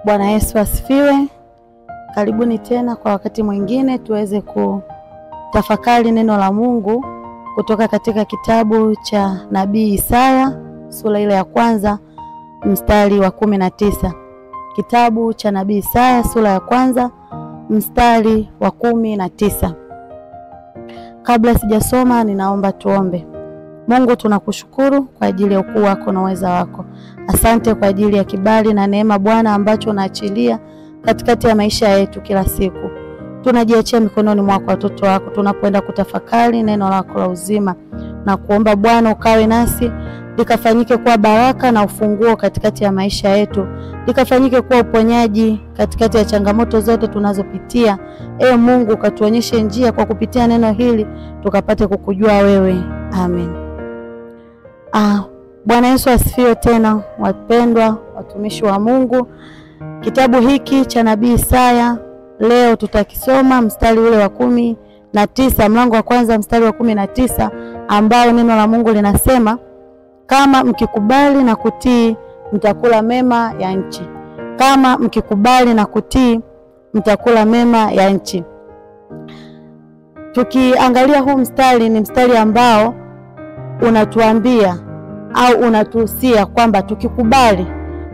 Bwana Yesu asifiwe. Karibuni tena kwa wakati mwingine tuweze kutafakari neno la Mungu kutoka katika kitabu cha Nabii Isaya sura ile ya kwanza mstari wa 19. Kitabu cha Nabii Isaya sura ya kwanza mstari wa 19. Kabla sijasoma ninaomba tuombe. Mungu, tunakushukuru kwa ajili ya ukuu wako na uweza wako. Asante kwa ajili ya kibali na neema Bwana ambacho unaachilia katikati ya maisha yetu kila siku. Tunajiachia mikononi mwako watoto wako tunapoenda kutafakari neno lako la uzima, na kuomba Bwana ukawe nasi, likafanyike kuwa baraka na ufunguo katikati ya maisha yetu, likafanyike kuwa uponyaji katikati ya changamoto zote tunazopitia. Mungu, ukatuonyeshe njia kwa kupitia neno hili tukapate kukujua wewe. Amen. Bwana Yesu asifiwe tena, wapendwa watumishi wa Mungu. Kitabu hiki cha Nabii Isaya leo tutakisoma mstari ule wa 19, mlango wa kwanza mstari wa 19, ambao neno la Mungu linasema, kama mkikubali na kutii mtakula mema ya nchi. Kama mkikubali na kutii mtakula mema ya nchi. Tukiangalia huu mstari, ni mstari ambao unatuambia au unatuhusia kwamba tukikubali.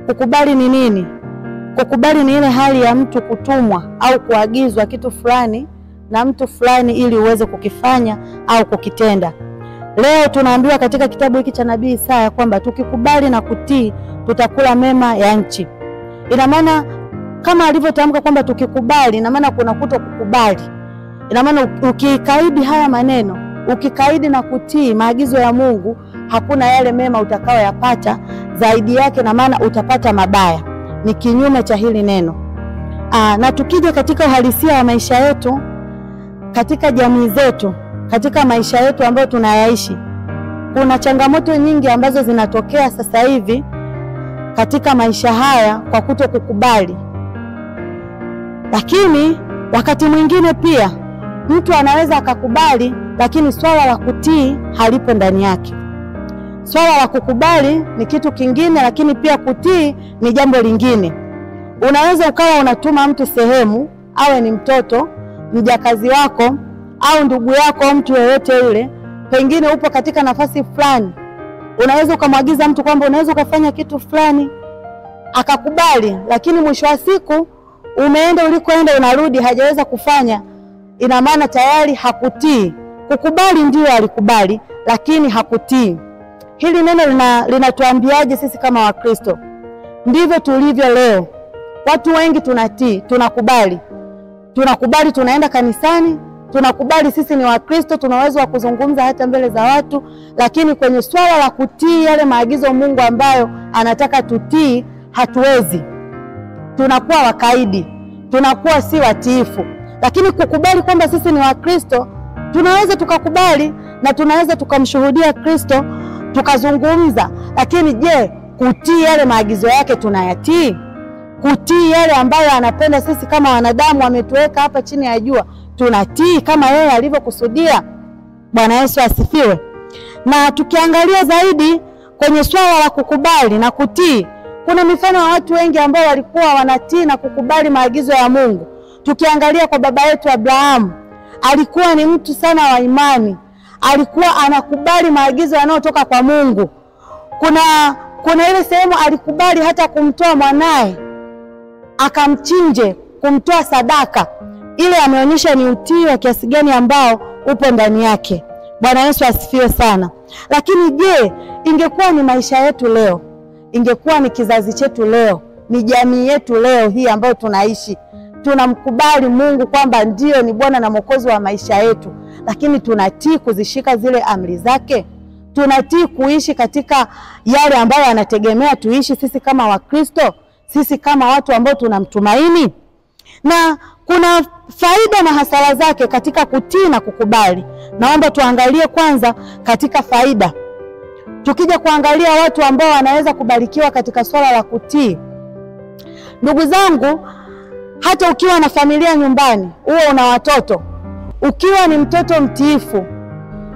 Kukubali ni nini? Kukubali ni ile hali ya mtu kutumwa au kuagizwa kitu fulani na mtu fulani ili uweze kukifanya au kukitenda. Leo tunaambiwa katika kitabu hiki cha Nabii Isaya kwamba tukikubali na kutii tutakula mema ya nchi. Ina maana kama alivyotamka kwamba tukikubali, ina maana kuna kutokukubali. Ina maana ukikaidi haya maneno, ukikaidi na kutii maagizo ya Mungu, hakuna yale mema utakayoyapata, zaidi yake na maana utapata mabaya. Ni kinyume cha hili neno. Na tukija katika uhalisia wa maisha yetu, katika jamii zetu, katika maisha yetu ambayo tunayaishi, kuna changamoto nyingi ambazo zinatokea sasa hivi katika maisha haya kwa kutokukubali. Lakini wakati mwingine pia mtu anaweza akakubali, lakini swala la kutii halipo ndani yake. Swala la kukubali ni kitu kingine, lakini pia kutii ni jambo lingine. Unaweza ukawa unatuma mtu sehemu, awe ni mtoto, mjakazi wako au ndugu yako au mtu yeyote yule, pengine upo katika nafasi fulani. Unaweza ukamwagiza mtu kwamba unaweza ukafanya kitu fulani, akakubali, lakini mwisho wa siku umeenda ulikoenda unarudi hajaweza kufanya. Ina maana tayari hakutii. Kukubali ndio alikubali, lakini hakutii. Hili neno linatuambiaje sisi kama Wakristo? Ndivyo tulivyo leo. Watu wengi tunatii, tunakubali. Tunakubali tunaenda kanisani, tunakubali sisi ni Wakristo, tunaweza wa kuzungumza hata mbele za watu, lakini kwenye swala la kutii yale maagizo Mungu ambayo anataka tutii, hatuwezi. Tunakuwa wakaidi, tunakuwa si watiifu. Lakini kukubali kwamba sisi ni Wakristo, tunaweza tukakubali na tunaweza tukamshuhudia Kristo, tukazungumza. Lakini je, kutii yale maagizo yake tunayatii? Kutii yale ambayo anapenda sisi kama wanadamu ametuweka hapa chini ya jua, tunatii kama yeye alivyokusudia? Bwana Yesu asifiwe. Na tukiangalia zaidi kwenye swala la kukubali na kutii, kuna mifano ya watu wengi ambao walikuwa wanatii na kukubali maagizo ya Mungu. Tukiangalia kwa baba yetu Abrahamu, alikuwa ni mtu sana wa imani. Alikuwa anakubali maagizo yanayotoka kwa Mungu. Kuna ile sehemu alikubali hata kumtoa mwanae, akamchinje, kumtoa sadaka. Ile ameonyesha ni utii wa kiasi gani ambao upo ndani yake. Bwana Yesu asifiwe sana. Lakini je, ingekuwa ni maisha yetu leo, ingekuwa ni kizazi chetu leo, ni jamii yetu leo hii ambayo tunaishi, tunamkubali Mungu kwamba ndio ni Bwana na Mwokozi wa maisha yetu, lakini tunatii kuzishika zile amri zake? Tunatii kuishi katika yale ambayo anategemea tuishi sisi kama Wakristo, sisi kama watu ambao tunamtumaini? Na kuna faida na hasara zake katika kutii na kukubali. Naomba tuangalie kwanza katika faida. Tukija kuangalia watu ambao wanaweza kubarikiwa katika swala la kutii. Ndugu zangu, hata ukiwa na familia nyumbani, uwe una watoto, ukiwa ni mtoto mtiifu,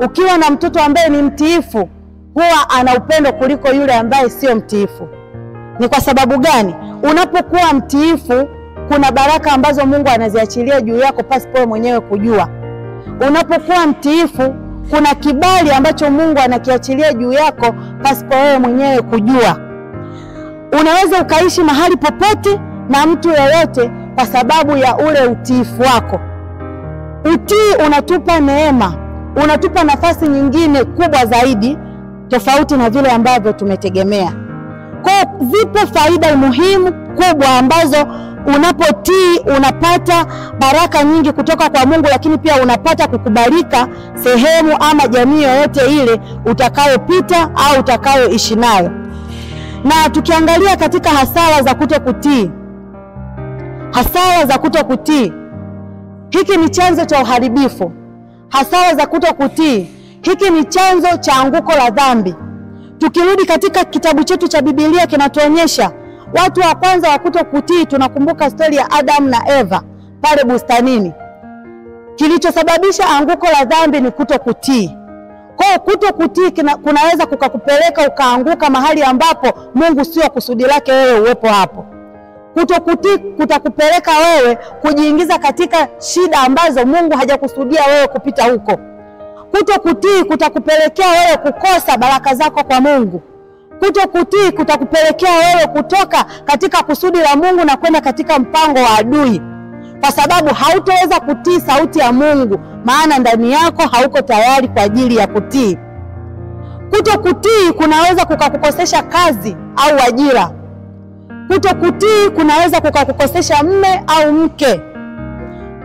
ukiwa na mtoto ambaye ni mtiifu, huwa ana upendo kuliko yule ambaye sio mtiifu. Ni kwa sababu gani? Unapokuwa mtiifu, kuna baraka ambazo Mungu anaziachilia juu yako pasipo wewe mwenyewe kujua. Unapokuwa mtiifu, kuna kibali ambacho Mungu anakiachilia juu yako pasipo wewe mwenyewe kujua. Unaweza ukaishi mahali popote na mtu yeyote kwa sababu ya ule utiifu wako. Utii unatupa neema, unatupa nafasi nyingine kubwa zaidi tofauti na vile ambavyo tumetegemea. Kwa zipo faida muhimu kubwa ambazo unapotii unapata baraka nyingi kutoka kwa Mungu, lakini pia unapata kukubalika sehemu ama jamii yoyote ile utakayopita au utakayoishi nayo. Na tukiangalia katika hasara za kutokutii, hasara za kutokutii, hiki ni chanzo cha uharibifu. Hasara za kutokutii, hiki ni chanzo cha anguko la dhambi. Tukirudi katika kitabu chetu cha Biblia kinatuonyesha watu wa kwanza wa kutokutii. Tunakumbuka stori ya Adam na Eva pale bustanini. Kilichosababisha anguko la dhambi ni kutokutii. Kwa kutokutii kunaweza kukakupeleka ukaanguka mahali ambapo Mungu sio kusudi lake wewe uwepo hapo. Kutokutii kutakupeleka wewe kujiingiza katika shida ambazo Mungu hajakusudia wewe kupita huko. Kutokutii kutakupelekea wewe kukosa baraka zako kwa Mungu. Kutokutii kutakupelekea wewe kutoka katika kusudi la Mungu na kwenda katika mpango wa adui, kwa sababu hautaweza kutii sauti ya Mungu, maana ndani yako hauko tayari kwa ajili ya kutii. Kutokutii kunaweza kukakukosesha kazi au ajira. Kutokutii kunaweza kukakukosesha mme au mke.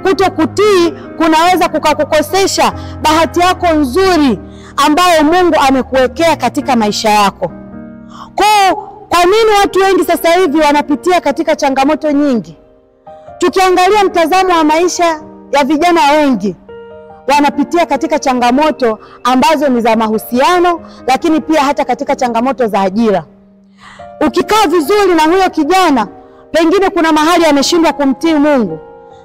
Kutokutii kunaweza kukakukosesha bahati yako nzuri ambayo Mungu amekuwekea katika maisha yako. Kwa nini watu wengi sasa hivi wanapitia katika changamoto nyingi? Tukiangalia mtazamo wa maisha ya vijana wengi, wanapitia katika changamoto ambazo ni za mahusiano, lakini pia hata katika changamoto za ajira. Ukikaa vizuri na huyo kijana, pengine kuna mahali ameshindwa kumtii Mungu.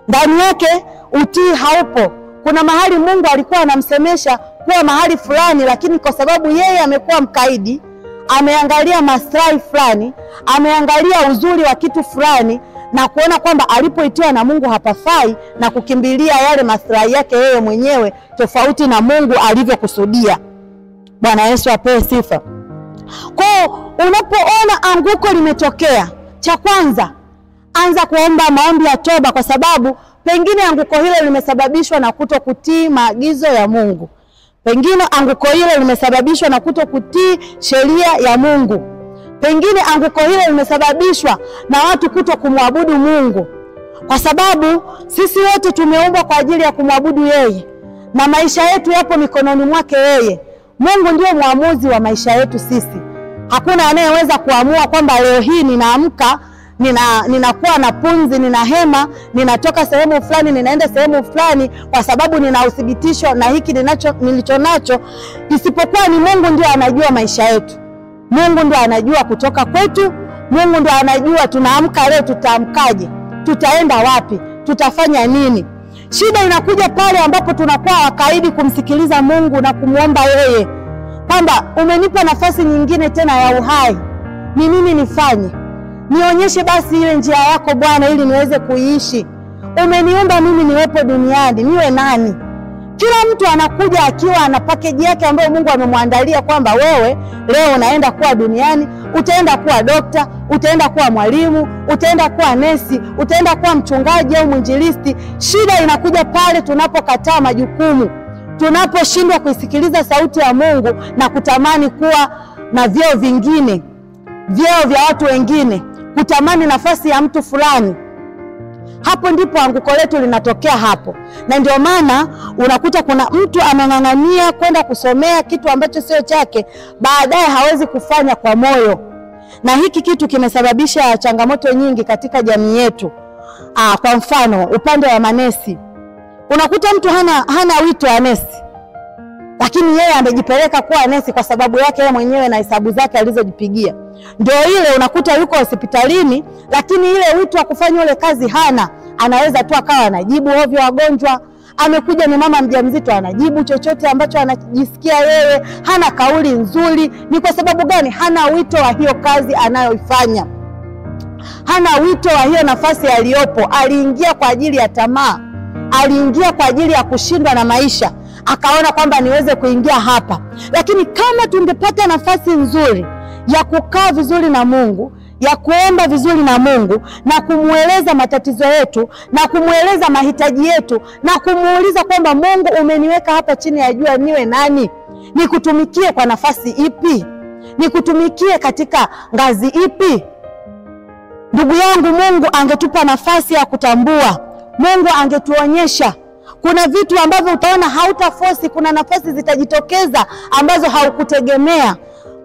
Ndani yake utii haupo. Kuna mahali Mungu alikuwa anamsemesha kuwa mahali fulani, lakini kwa sababu yeye amekuwa mkaidi, ameangalia maslahi fulani, ameangalia uzuri wa kitu fulani na kuona kwamba alipoitiwa na Mungu hapafai na kukimbilia yale maslahi yake yeye mwenyewe tofauti na Mungu alivyokusudia. Bwana Yesu apewe sifa. Kwa unapoona anguko limetokea, cha kwanza anza kuomba maombi ya toba, kwa sababu pengine anguko hilo limesababishwa na kutokutii maagizo ya Mungu. Pengine anguko hilo limesababishwa na kutokutii sheria ya Mungu. Pengine anguko hilo limesababishwa na watu kutokumwabudu Mungu. Kwa sababu sisi wote tumeumbwa kwa ajili ya kumwabudu yeye, na maisha yetu yapo mikononi mwake yeye. Mungu ndio muamuzi wa maisha yetu sisi. Hakuna anayeweza kuamua kwamba leo hii ninaamka, ninakuwa na pumzi, nina hema, ninatoka sehemu fulani ninaenda sehemu fulani kwa sababu nina uthibitisho na hiki nilicho nacho, isipokuwa ni Mungu ndio anajua maisha yetu. Mungu ndio anajua kutoka kwetu. Mungu ndio anajua tunaamka leo tutaamkaje, tutaenda wapi, tutafanya nini. Shida inakuja pale ambapo tunakuwa wakaidi kumsikiliza Mungu na kumuomba yeye kwamba umenipa nafasi nyingine tena ya uhai, ni nini nifanye? Nionyeshe basi ile njia yako Bwana ili niweze kuiishi. Umeniumba mimi niwepo duniani, niwe nani? Kila mtu anakuja akiwa ana package yake ambayo Mungu amemwandalia kwamba wewe leo unaenda kuwa duniani, utaenda kuwa dokta, utaenda kuwa mwalimu, utaenda kuwa nesi, utaenda kuwa mchungaji au mwinjilisti. Shida inakuja pale tunapokataa majukumu, tunaposhindwa kuisikiliza sauti ya Mungu na kutamani kuwa na vyeo vingine, vyeo vya watu wengine, kutamani nafasi ya mtu fulani. Hapo ndipo anguko letu linatokea hapo. Na ndio maana unakuta kuna mtu anang'ang'ania kwenda kusomea kitu ambacho sio chake, baadaye hawezi kufanya kwa moyo. Na hiki kitu kimesababisha changamoto nyingi katika jamii yetu. Kwa mfano, upande wa manesi. Unakuta mtu hana wito wa nesi, lakini yeye amejipeleka kuwa nesi kwa sababu yake yeye mwenyewe na hesabu zake alizojipigia. Ndio ile unakuta yuko hospitalini, lakini ile wito wa kufanya ile kazi hana. Anaweza tu akawa anajibu ovyo wagonjwa. Amekuja ni mama mjamzito, anajibu chochote ambacho anajisikia yeye, hana kauli nzuri. Ni kwa sababu gani? Hana wito wa hiyo kazi anayoifanya. hana wito wa hiyo nafasi aliyopo. Aliingia kwa ajili ya tamaa, aliingia kwa ajili ya kushindwa na maisha, akaona kwamba niweze kuingia hapa. Lakini kama tungepata nafasi nzuri ya kukaa vizuri na Mungu, ya kuomba vizuri na Mungu, na kumueleza matatizo yetu, na kumueleza mahitaji yetu, na kumuuliza kwamba Mungu, umeniweka hapa chini ya jua, niwe nani? Nikutumikie kwa nafasi ipi? Nikutumikie katika ngazi ipi? Ndugu yangu, Mungu angetupa nafasi ya kutambua. Mungu angetuonyesha. Kuna vitu ambavyo utaona hautaforce, kuna nafasi zitajitokeza ambazo haukutegemea.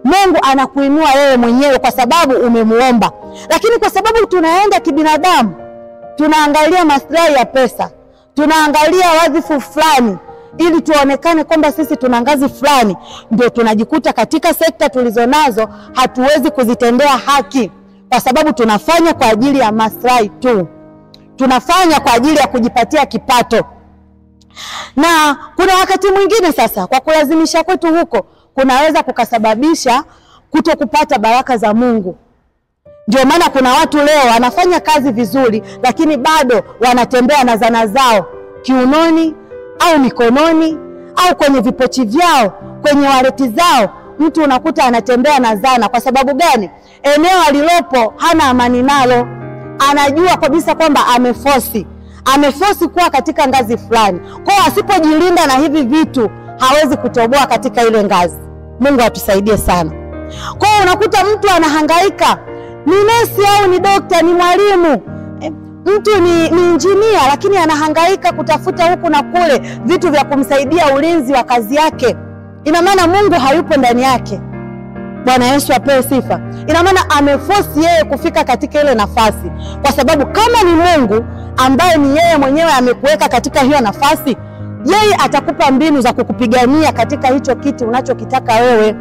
Mungu anakuinua wewe mwenyewe kwa sababu umemuomba. Lakini kwa sababu tunaenda kibinadamu, tunaangalia maslahi ya pesa, tunaangalia wadhifu fulani ili tuonekane kwamba sisi tuna ngazi fulani, ndio tunajikuta katika sekta tulizonazo hatuwezi kuzitendea haki, kwa sababu tunafanya kwa ajili ya maslahi tu. Tunafanya kwa ajili ya kujipatia kipato. Na kuna wakati mwingine sasa, kwa kulazimisha kwetu huko, kunaweza kukasababisha kutokupata baraka za Mungu. Ndio maana kuna watu leo wanafanya kazi vizuri, lakini bado wanatembea na zana zao kiunoni au mikononi au kwenye vipochi vyao, kwenye waleti zao. Mtu unakuta anatembea na zana. Kwa sababu gani? Eneo alilopo hana amani nalo. Anajua kabisa kwamba ameforce kuwa katika ngazi fulani. Kwa hiyo asipojilinda na hivi vitu, hawezi kutoboa katika ile ngazi. Mungu atusaidie sana. Kwa hiyo unakuta mtu anahangaika, ni nesi au ni dokta, ni mwalimu, mtu ni injinia, lakini anahangaika kutafuta huku na kule vitu vya kumsaidia ulinzi wa kazi yake. Ina maana Mungu hayupo ndani yake. Bwana Yesu apewe sifa. Ina maana ameforce yeye kufika katika ile nafasi, kwa sababu kama ni Mungu ambaye ni yeye mwenyewe amekuweka katika hiyo nafasi, yeye atakupa mbinu za kukupigania katika hicho kiti unachokitaka wewe.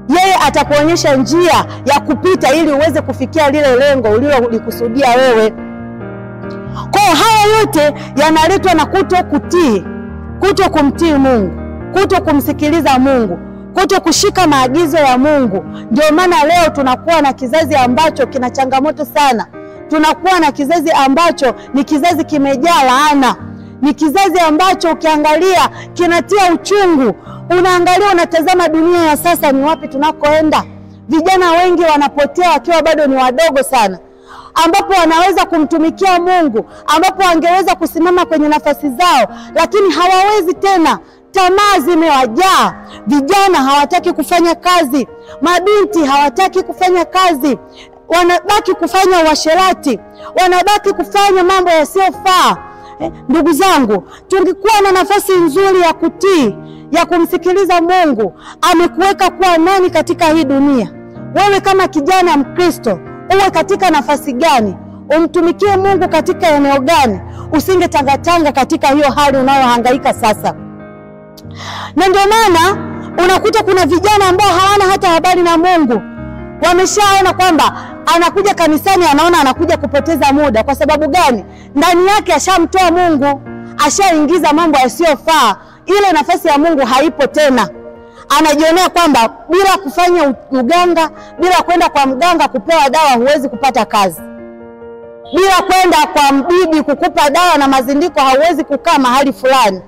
Yeye atakuonyesha njia ya kupita ili uweze kufikia lile lengo ulilolikusudia wewe. Kwa haya yote yanaletwa na kuto kumtii Mungu, kuto kumsikiliza Mungu, kuto kushika maagizo ya Mungu. Ndio maana leo tunakuwa na kizazi ambacho kina changamoto sana. Tunakuwa na kizazi ambacho ni kizazi kimejaa laana. Ni kizazi ambacho ukiangalia kinatia uchungu. Unaangalia, unatazama dunia ya sasa, ni wapi tunakoenda. Vijana wengi wanapotea wakiwa bado ni wadogo sana, ambapo wanaweza kumtumikia Mungu, ambapo wangeweza kusimama kwenye nafasi zao, lakini hawawezi tena. Tamaa zimewajaa. Vijana hawataki kufanya kazi, mabinti hawataki kufanya kazi, wanabaki kufanya uasherati, wanabaki kufanya mambo yasiyofaa. Ndugu zangu, tungekuwa na nafasi nzuri ya kutii, ya kumsikiliza Mungu. Amekuweka kuwa nani katika hii dunia? Wewe kama kijana Mkristo, uwe katika nafasi gani? Umtumikie Mungu katika eneo gani? Usingetangatanga katika hiyo hali unayohangaika sasa. Na ndio maana unakuta kuna vijana ambao hawana hata habari na Mungu. Wameshaona kwamba anakuja kanisani, anaona anakuja kupoteza muda. Kwa sababu gani? Ndani yake ashamtoa Mungu, ashaingiza mambo yasiyofaa. Ile nafasi ya Mungu haipo tena. Anajionea kwamba bila kufanya uganga, bila kwenda kwa mganga kupewa dawa, huwezi kupata kazi. Bila kwenda kwa mbibi kukupa dawa na mazindiko, hauwezi kukaa mahali fulani.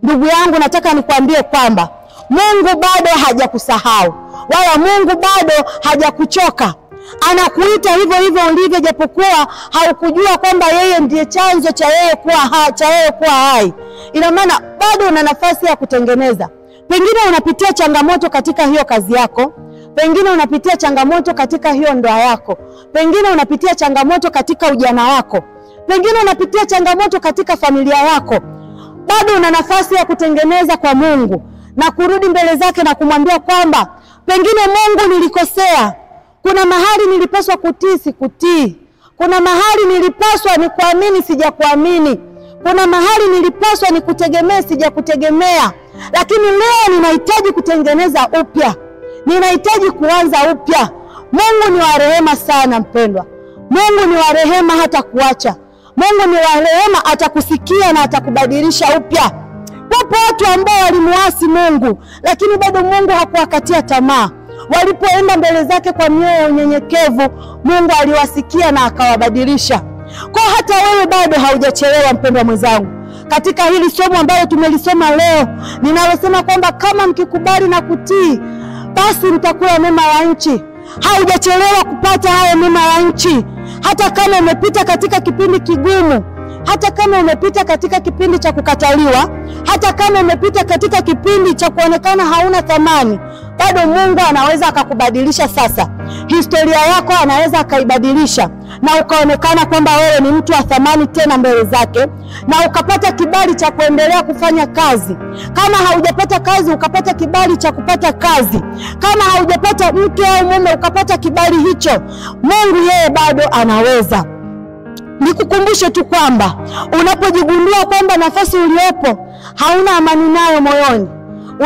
Ndugu yangu, nataka nikwambie kwamba Mungu bado hajakusahau, wala Mungu bado hajakuchoka. Anakuita hivyo hivyo ulivyo, japokuwa haukujua kwamba yeye ndiye chanzo cha yeye kuwa hai. Ina maana bado una nafasi ya kutengeneza. Pengine unapitia changamoto katika hiyo kazi yako, pengine unapitia changamoto katika hiyo ndoa yako, pengine unapitia changamoto katika ujana wako, pengine unapitia changamoto katika familia yako. Bado una nafasi ya kutengeneza kwa Mungu na kurudi mbele zake na kumwambia kwamba pengine Mungu nilikosea. Kuna mahali nilipaswa kutii, sikutii. Kuna mahali nilipaswa nikuamini, sijakuamini. Kuna mahali nilipaswa nikutegemee, sijakutegemea. Lakini leo ninahitaji kutengeneza upya. Ninahitaji kuanza upya. Mungu ni wa rehema sana mpendwa. Mungu ni wa rehema hata kuacha. Mungu ni wa rehema, atakusikia na atakubadilisha upya. Wapo watu ambao walimuasi Mungu, lakini bado Mungu hakuwakatia tamaa. Walipoenda mbele zake kwa mioyo ya unyenyekevu, Mungu aliwasikia na akawabadilisha. Kwa hata wewe bado haujachelewa mpendwa mwenzangu. Katika hili somo ambalo tumelisoma leo, ninalosema kwamba kama mkikubali na kutii, basi mtakula mema ya nchi. Haujachelewa kupata hayo mema ya nchi. Hata kama umepita katika kipindi kigumu, hata kama umepita katika kipindi cha kukataliwa, hata kama umepita katika kipindi cha kuonekana hauna thamani, bado Mungu anaweza akakubadilisha sasa. Historia yako anaweza akaibadilisha na ukaonekana kwamba wewe ni mtu wa thamani tena mbele zake, na ukapata kibali cha kuendelea kufanya kazi. Kama haujapata kazi, ukapata kibali cha kupata kazi. Kama haujapata mke au mume, ukapata kibali hicho. Mungu yeye bado anaweza. Nikukumbushe tu kwamba unapojigundua kwamba nafasi uliopo hauna amani nayo moyoni,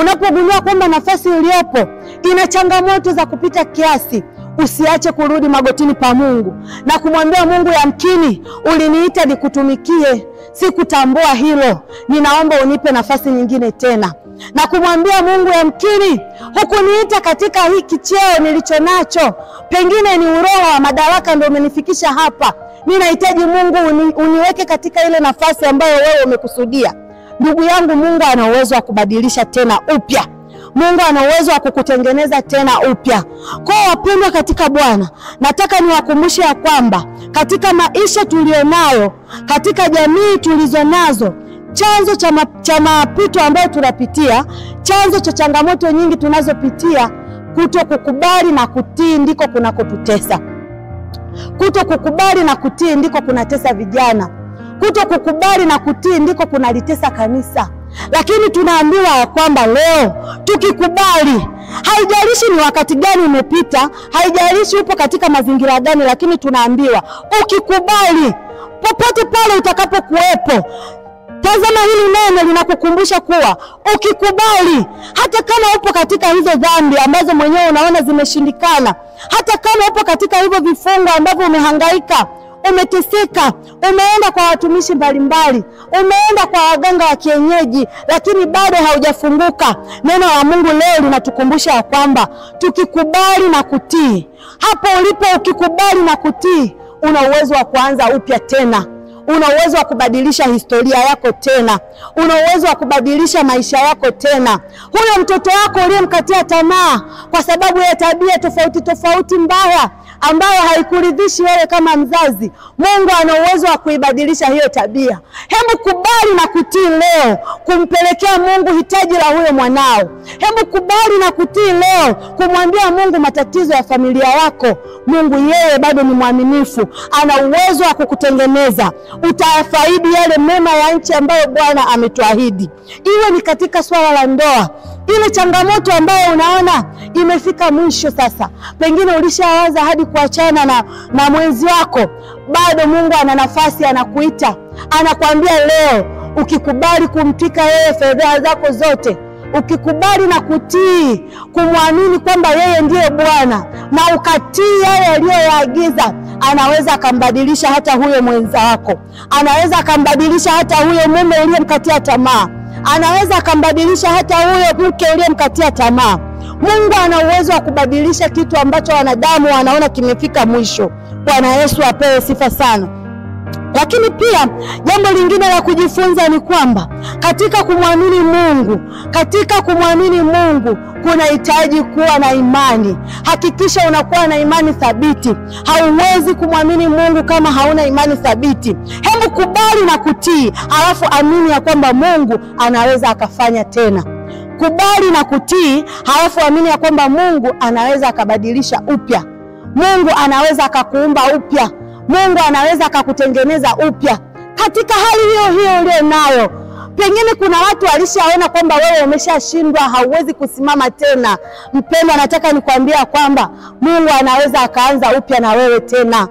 unapogundua kwamba nafasi uliopo ina changamoto za kupita kiasi, usiache kurudi magotini pa Mungu na kumwambia Mungu, yamkini uliniita nikutumikie, sikutambua hilo, ninaomba unipe nafasi nyingine tena. Na kumwambia Mungu, yamkini hukuniita katika hiki cheo nilicho nacho, pengine ni uroho wa madaraka ndio umenifikisha hapa. Ninahitaji Mungu uniweke katika ile nafasi ambayo wewe umekusudia. Ndugu yangu, Mungu ana uwezo wa kubadilisha tena upya. Mungu ana uwezo wa kukutengeneza tena upya. Kwa wapendwa katika Bwana, nataka niwakumbushe ya kwamba katika maisha tulionayo, katika jamii tulizonazo, chanzo cha mapito ambayo tunapitia, chanzo cha changamoto nyingi tunazopitia, kutokukubali na kutii ndiko kunakotutesa. Kutokukubali na kutii ndiko kunatesa vijana. Kutokukubali na kutii ndiko kunalitesa kanisa. Lakini tunaambiwa ya kwamba leo tukikubali, haijalishi ni wakati gani umepita, haijalishi upo katika mazingira gani, lakini tunaambiwa ukikubali, popote pale utakapokuwepo, tazama hili neno linakukumbusha kuwa ukikubali, hata kama upo katika hizo dhambi ambazo mwenyewe unaona zimeshindikana, hata kama upo katika hivyo vifungo ambavyo umehangaika, umeteseka, umeenda kwa watumishi mbalimbali, umeenda kwa waganga wa kienyeji, lakini bado haujafunguka, neno la Mungu leo linatukumbusha ya kwamba tukikubali na kutii, hapo ulipo ukikubali na kutii, una uwezo wa kuanza upya tena. Una uwezo wa kubadilisha historia yako tena. Una uwezo wa kubadilisha maisha yako tena. Huyo mtoto wako uliyemkatia tamaa kwa sababu ya tabia tofauti mbaya ambayo haikuridhishi wewe kama mzazi, Mungu ana uwezo wa kuibadilisha hiyo tabia. Hebu kubali na kutii leo kumpelekea Mungu hitaji la huyo mwanao. Hebu kubali na kutii leo kumwambia Mungu matatizo ya familia yako. Mungu yeye bado ni mwaminifu, ana uwezo wa kukutengeneza. Utafaidi yale mema ya nchi ambayo Bwana ametuahidi. Iwe ni katika swala la ndoa, ile changamoto ambayo unaona imefika mwisho sasa, pengine ulishawaza hadi kuachana na mwenzi wako, bado Mungu ana nafasi, anakuita, anakuambia leo, ukikubali kumtwika yeye fedha zako zote, ukikubali na kutii, kumwamini kwamba yeye ndiye Bwana, na ukatii yale aliyoyaagiza, anaweza akambadilisha hata huyo mwenza wako. Anaweza akambadilisha hata huyo mume uliyemkatia tamaa. Anaweza akambadilisha hata huyo mke uliyemkatia tamaa. Mungu ana uwezo wa kubadilisha kitu ambacho wanadamu wanaona kimefika mwisho. Bwana Yesu apewe sifa sana. Lakini pia jambo lingine la kujifunza ni kwamba katika kumwamini Mungu kunahitaji kuwa na imani. Hakikisha unakuwa na imani thabiti. Hauwezi kumwamini Mungu kama hauna imani thabiti. Hebu kubali na kutii, alafu amini ya kwamba Mungu anaweza akafanya tena. Kubali na kutii, halafu amini ya kwamba Mungu anaweza akabadilisha upya. Mungu anaweza akakuumba upya. Mungu anaweza akakutengeneza upya katika hali hiyo ulio nayo. Pengine kuna watu walishaona kwamba wewe umeshashindwa, hauwezi kusimama tena. Mpendwa, nataka nikwambia kwamba Mungu anaweza akaanza upya na wewe tena.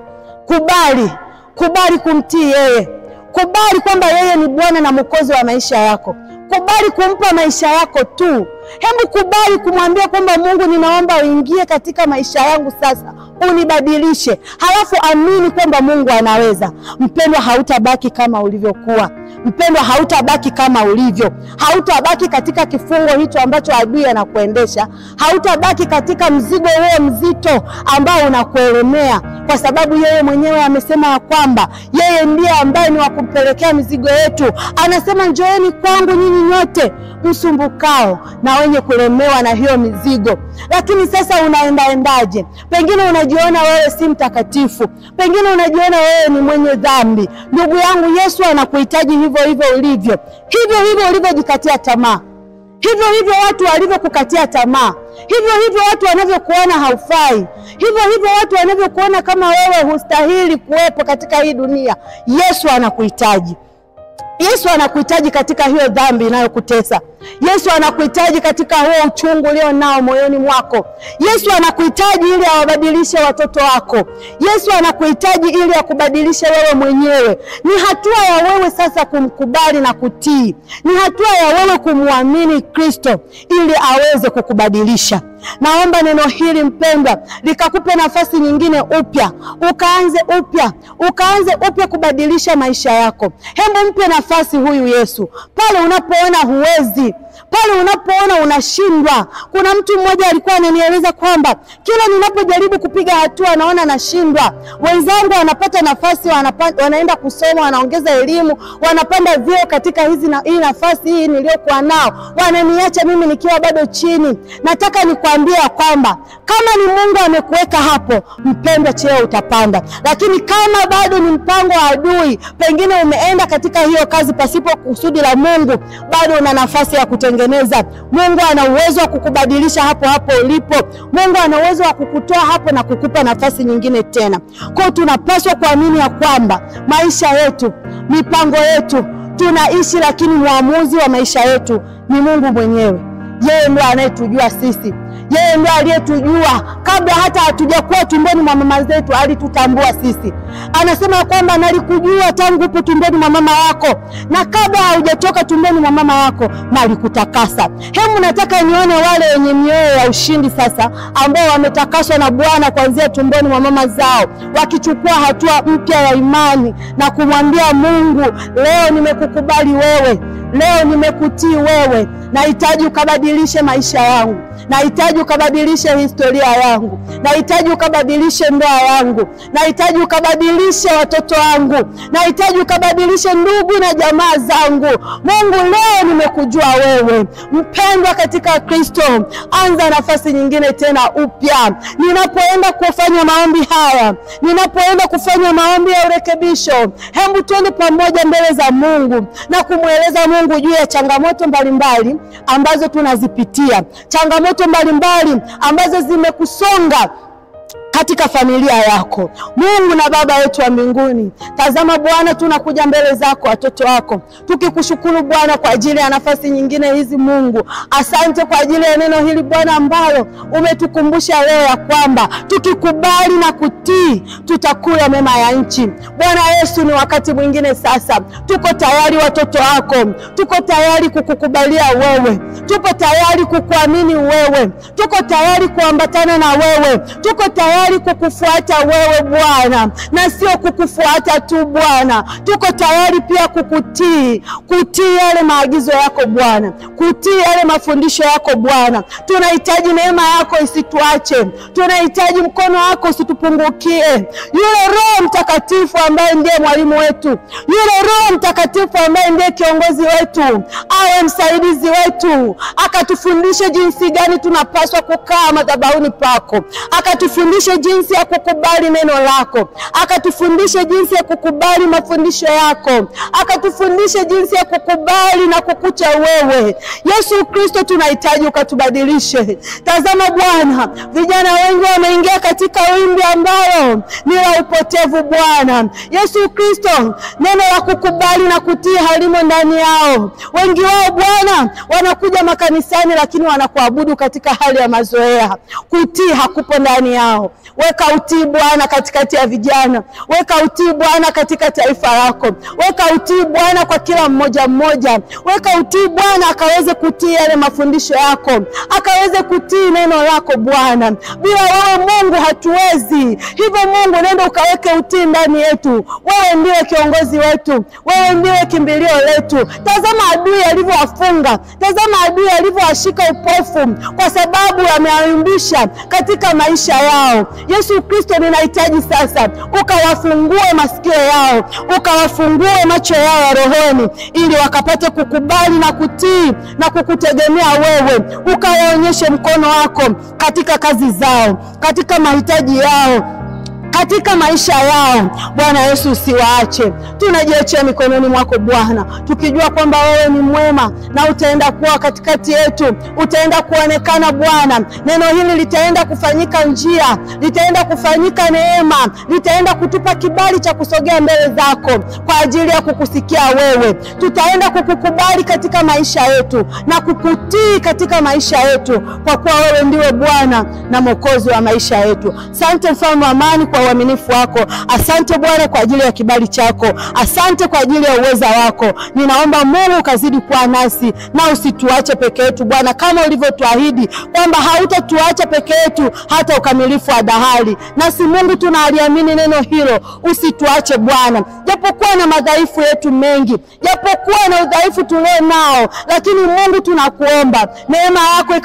Kubali kumtii yeye. Kubali kwamba yeye ni Bwana na Mwokozi wa maisha yako. Kubali kumpa maisha yako tu. Hebu kubali kumwambia kwamba Mungu, ninaomba uingie katika maisha yangu sasa, unibadilishe. Halafu amini kwamba Mungu anaweza. Mpendwa, hautabaki kama ulivyokuwa. mpendwa, hautabaki kama ulivyo. Hautabaki katika kifungo hicho ambacho adui anakuendesha. Hautabaki katika mzigo huo mzito ambao unakuelemea, kwa sababu yeye mwenyewe amesema kwamba yeye ndiye ambaye ni wa kumpelekea mizigo yetu. Anasema, njoeni kwangu nyinyi nyote msumbukao na wenye kulemewa na hiyo mizigo. Lakini sasa unaendaje? Pengine unajiona wewe si mtakatifu, pengine unajiona wewe ni mwenye dhambi. Ndugu yangu, Yesu anakuhitaji hivyo hivyo ulivyo. Hivyo hivyo ulivyojikatia tamaa, hivyo hivyo watu walivyokukatia tamaa, hivyo hivyo watu wanavyokuona haufai, hivyo hivyo watu wanavyokuona kama wewe hustahili kuwepo katika hii dunia. Yesu anakuhitaji. Yesu anakuhitaji katika hiyo dhambi inayokutesa. Yesu anakuhitaji katika huo uchungu ulio nao moyoni mwako. Yesu anakuhitaji ili awabadilishe watoto wako. Yesu anakuhitaji ili akubadilishe wewe mwenyewe. Ni hatua ya wewe sasa kumkubali na kutii. Ni hatua ya wewe kumwamini Kristo ili aweze kukubadilisha. Naomba neno hili mpendwa likakupe nafasi nyingine upya. Ukaanze upya kubadilisha maisha yako. Hebu mpe nafasi huyu Yesu. Pale unapoona huwezi, pale unapoona unashindwa. Kuna mtu mmoja alikuwa ananieleza kwamba kila ninapojaribu kupiga hatua naona nashindwa. Wenzangu wanapata nafasi, wanaenda kusoma, wanaongeza elimu, wanapanda vyeo katika hii nafasi hii niliyokuwa nao. Wananiacha mimi nikiwa bado chini. Nataka nikwambia kwamba kama ni Mungu amekuweka hapo, mpendwa, cheo utapanda. Lakini kama bado ni mpango wa adui, pengine umeenda katika hiyo kazi pasipo kusudi la Mungu, bado una nafasi ya kutengeneza. Mungu ana uwezo wa kukubadilisha hapo hapo ulipo. Mungu ana uwezo wa kukutoa hapo na kukupa nafasi nyingine tena. Kwa tunapaswa kuamini ya kwamba maisha yetu, mipango yetu tunaishi, lakini muamuzi wa maisha yetu ni Mungu mwenyewe. Yeye ndiye anayetujua sisi. Yeye ndiye aliyetujua kabla hata hatujakuwa tumboni mwa mama zetu, alitutambua sisi. Anasema kwamba nalikujua tangu upo tumboni mwa mama yako, na kabla haujatoka tumboni mwa mama yako nalikutakasa. Hebu nataka nione wale wenye mioyo ya ushindi sasa, ambao wametakaswa na Bwana kuanzia tumboni mwa mama zao, wakichukua hatua mpya ya imani na kumwambia Mungu, leo nimekukubali wewe, leo nimekutii wewe. Nahitaji ukabadilishe maisha yangu. Nahitaji ukabadilishe historia yangu. Nahitaji ukabadilishe ndoa yangu. Nahitaji ukabadilishe watoto wangu. Nahitaji ukabadilishe ndugu na jamaa zangu. Mungu, leo nimekujua wewe. Mpendwa katika Kristo, anza nafasi nyingine tena upya. Ninapoenda kufanya maombi haya, ninapoenda kufanya maombi ya urekebisho, hebu tuende pamoja mbele za Mungu na kumweleza Mungu juu ya changamoto mbalimbali ambazo tunazipitia. Changamoto mbalimbali ambazo zimekusonga katika familia yako. Mungu na Baba yetu wa mbinguni, tazama Bwana, tunakuja mbele zako watoto wako, tukikushukuru Bwana kwa ajili ya nafasi nyingine hizi. Mungu, asante kwa ajili ya neno hili Bwana ambalo umetukumbusha leo ya kwamba tukikubali na kutii tutakula mema ya nchi. Bwana Yesu, ni wakati mwingine sasa. Tuko tayari watoto wako, tuko tayari kukukubalia wewe, tuko tayari kukuamini wewe, tuko tayari kuambatana na wewe, tuko tayari kukufuata wewe Bwana, na sio kukufuata tu Bwana, tuko tayari pia kukutii yale maagizo yako Bwana, kutii yale mafundisho yako Bwana. Tunahitaji neema yako isituache, tunahitaji mkono wako usitupungukie. Yule Roho Mtakatifu ambaye ndiye mwalimu wetu, yule Roho Mtakatifu ambaye ndiye kiongozi wetu, awe msaidizi wetu, akatufundishe jinsi gani tunapaswa kukaa madhabahuni pako, akatufundishe jinsi ya kukubali neno lako, akatufundishe jinsi ya kukubali mafundisho yako, akatufundishe jinsi ya kukubali na kukucha wewe. Yesu Kristo, tunahitaji ukatubadilishe. Tazama Bwana, vijana wengi wameingia katika wimbi ambalo ni la upotevu Bwana. Yesu Kristo, neno la kukubali na kutii halimo ndani yao. Wengi wao Bwana wanakuja makanisani lakini wanakuabudu katika hali ya mazoea. Kutii hakupo ndani yao. Weka utii Bwana katikati ya vijana. Weka utii Bwana katika taifa lako. Weka utii Bwana kwa kila mmoja mmoja. Weka utii Bwana akaweze kutii yale mafundisho yako, akaweze kutii neno lako Bwana. Bila wewe Mungu hatuwezi. Hivyo Mungu, nenda ukaweke utii ndani yetu. Wewe ndiye kiongozi wetu. Wewe ndiye kimbilio letu. Tazama adui alivyowafunga. Tazama adui alivyowashika upofu kwa sababu ameayumbisha katika maisha yao. Yesu Kristo, ninahitaji sasa ukawafungue masikio yao, ukawafungue macho yao ya rohoni, ili wakapate kukubali na kutii na kukutegemea wewe. Ukawaonyeshe mkono wako katika kazi zao, katika mahitaji yao, katika maisha yao. Bwana Yesu, usiwaache. Tunajiachia mikononi mwako Bwana, tukijua kwamba wewe ni mwema na utaenda kuwa katikati yetu, utaenda kuonekana Bwana. Neno hili litaenda kufanyika njia, litaenda kufanyika neema, litaenda kutupa kibali cha kusogea mbele zako kwa ajili ya kukusikia wewe. Tutaenda kukukubali katika maisha yetu na kukutii katika maisha yetu, kwa kuwa wewe ndiwe Bwana na Mwokozi wa maisha yetu. Asante Mfalme wa amani kwa uaminifu wako. Asante Bwana kwa ajili ya kibali chako. Asante kwa ajili ya uweza wako. Ninaomba Mungu ukazidi kuwa nasi na usituache peke yetu Bwana, kama ulivyotuahidi kwamba hautatuacha peke yetu hata ukamilifu wa dahari. Nasi Mungu tunaliamini neno hilo. Usituache Bwana, japokuwa na madhaifu yetu mengi, japokuwa na udhaifu tulio nao, lakini Mungu tunakuomba neema yako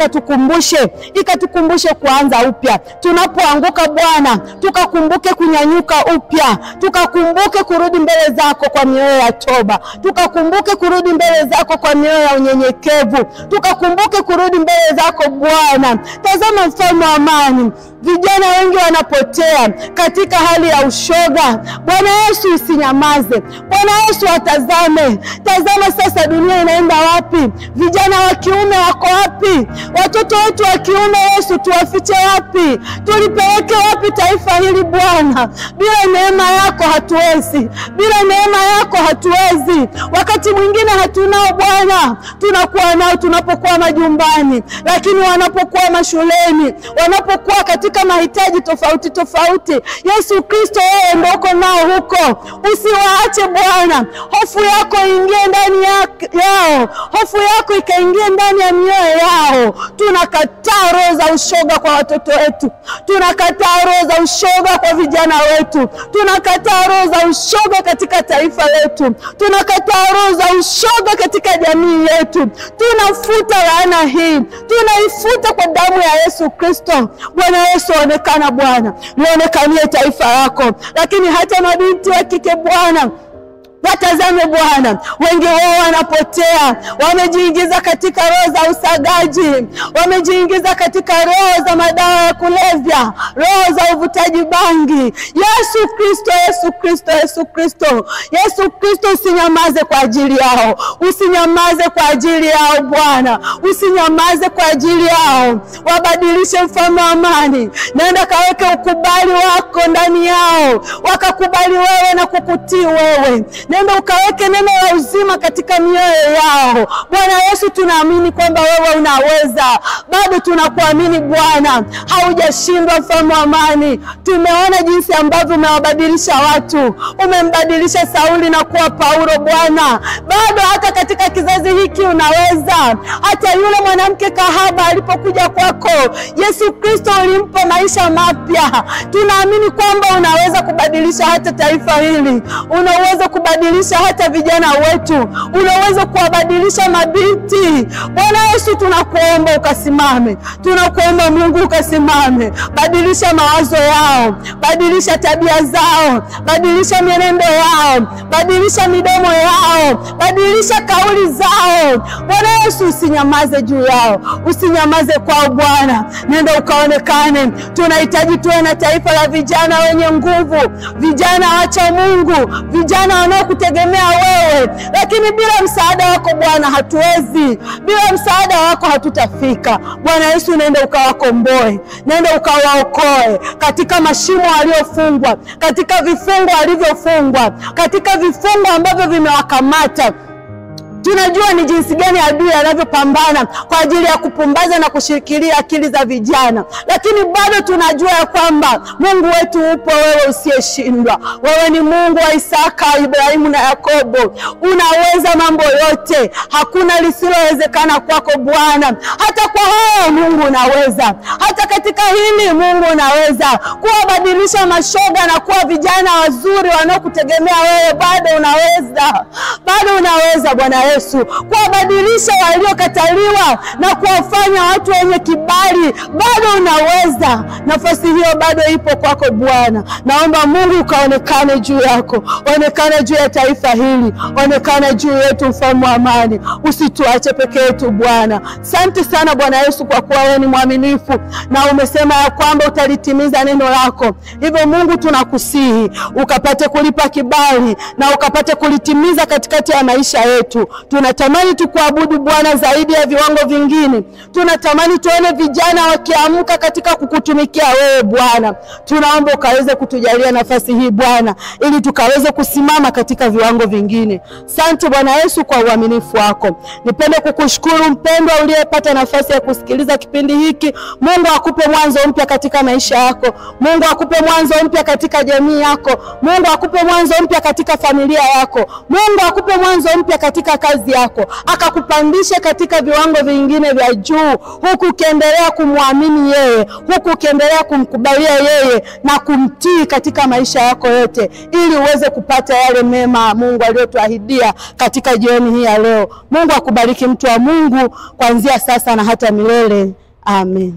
ikatukumbushe kuanza upya. Tunapoanguka Bwana, tukakumbuke kunyanyuka upya, tukakumbuke kurudi mbele zako kwa mioyo ya toba, tukakumbuke kurudi mbele zako kwa mioyo ya unyenyekevu, tukakumbuke kurudi mbele zako Bwana. Tazama Mfalme wa amani, vijana wengi wanapotea katika hali ya ushoga. Bwana Yesu, usinyamaze. Bwana Yesu, atazame. Tazama sasa dunia inaenda wapi? Vijana wa kiume wako wapi? Watoto wetu wa kiume Yesu, tuwafiche wapi? Tulipeleke wapi taifa hili Bwana? Bila neema yako hatuwezi. Bila neema yako hatuwezi. Wakati mwingine hatunao Bwana, tunakuwa nao tunapokuwa majumbani, lakini wanapokuwa mashuleni, wanapokuwa katika mahitaji tofauti, Yesu Kristo, wewe ndio uko nao huko. Usiwaache Bwana. Hofu yako ingie ndani yao. Hofu yako ikaingie ndani ya mioyo yao. Tunakataa roho za ushoga kwa watoto wetu. Tunakataa roho za ushoga kwa vijana wetu. Tunakataa roho za ushoga katika taifa letu. Tunakataa roho za ushoga katika jamii yetu. Tunafuta laana hii. Tunaifuta kwa damu ya Yesu Kristo. Bwana Yesu, onekana Bwana. Nionekanie taifa lako. Lakini hata mabinti wa kike Bwana, watazame Bwana, wengi wao wanapotea, wamejiingiza katika roho za usagaji, wamejiingiza katika roho za madawa ya kulevya, roho za uvutaji bangi. Yesu Kristo, Yesu Kristo, Yesu Kristo, Yesu Kristo, usinyamaze kwa ajili yao. Usinyamaze kwa ajili yao Bwana. Usinyamaze kwa ajili yao. Wabadilishe Mfalme wa amani. Nenda kaweke ukubali wako ndani yao, wakakubali wewe na kukutii wewe. Nenda ukaweke neno la uzima katika mioyo yao. Bwana Yesu, tunaamini kwamba wewe unaweza. Bado tunakuamini Bwana. Haujashindwa Mfalme wa amani. Tumeona jinsi ambavyo umewabadilisha watu. Umembadilisha Sauli na kuwa Paulo Bwana. Bado hata katika kizazi hiki unaweza. Hata yule mwanamke kahaba alipokuja kwako, Yesu Kristo ulimpa maisha mapya. Tunaamini kwamba unaweza kubadilisha hata taifa hili. Unaweza kubadilisha hata vijana wetu. Unaweza kuwabadilisha mabinti. Bwana Yesu, tunakuomba ukasimame. Tunakuomba Mungu ukasimame. Badilisha mawazo yao. Badilisha tabia zao. Badilisha mienendo yao. Badilisha midomo yao. Badilisha kauli zao. Bwana Yesu, usinyamaze juu yao. Usinyamaze kwao Bwana. Nenda ukaonekane. Tunahitaji tuwe na taifa la vijana wenye nguvu. Vijana wacha Mungu. Vijana wanaokutegemea wewe. Lakini bila msaada wako Bwana hatuwezi. Bila msaada wako hatutafika. Bwana Yesu, nenda ukawakomboe. Nenda ukawaokoe katika mashimo waliofungwa, katika vifungo walivyofungwa, katika vifungo ambavyo vimewakamata. Tunajua ni jinsi gani adui anavyopambana kwa ajili ya kupumbaza na kushikilia akili za vijana, lakini bado tunajua ya kwamba Mungu wetu upo, wewe usiyeshindwa. Wewe ni Mungu wa Isaka, Ibrahimu na Yakobo. Unaweza mambo yote, hakuna lisilowezekana kwako Bwana. Hata kwa hao Mungu unaweza, hata katika hili Mungu unaweza kuwabadilisha mashoga na kuwa vijana wazuri wanaokutegemea wewe. Bado unaweza Bwana Yesu kuwabadilisha waliokataliwa na kuwafanya watu wenye kibali. Bado unaweza, nafasi hiyo bado ipo kwako Bwana. Naomba Mungu ukaonekane juu yako, onekana juu ya taifa hili, onekana juu yetu, mfalme wa amani. Usituache peke yetu Bwana. Asante sana Bwana Yesu kwa kuwa wewe ni mwaminifu na umesema ya kwamba utalitimiza neno lako. Hivyo Mungu tunakusihi ukapate kulipa kibali na ukapate kulitimiza katikati ya maisha yetu. Tunatamani tukuabudu Bwana zaidi ya viwango vingine. Tunatamani tuone vijana wakiamka katika kukutumikia wewe Bwana. Tunaomba ukaweze kutujalia nafasi hii Bwana, ili tukaweze kusimama katika viwango vingine. Asante Bwana Yesu kwa uaminifu wako. Nipende kukushukuru mpendwa uliyepata nafasi ya kusikiliza kipindi hiki. Mungu akupe mwanzo mpya katika maisha yako. Mungu akupe mwanzo mpya katika jamii yako. Mungu akupe mwanzo mpya katika familia yako. Mungu akupe mwanzo mpya katika kazi yako. Akakupandisha katika viwango vingine vya juu, huku ukiendelea kumwamini yeye, huku ukiendelea kumkubalia yeye na kumtii katika maisha yako yote, ili uweze kupata yale mema Mungu aliyotuahidia katika jioni hii ya leo. Mungu akubariki mtu wa Mungu kuanzia sasa na hata milele. Amen.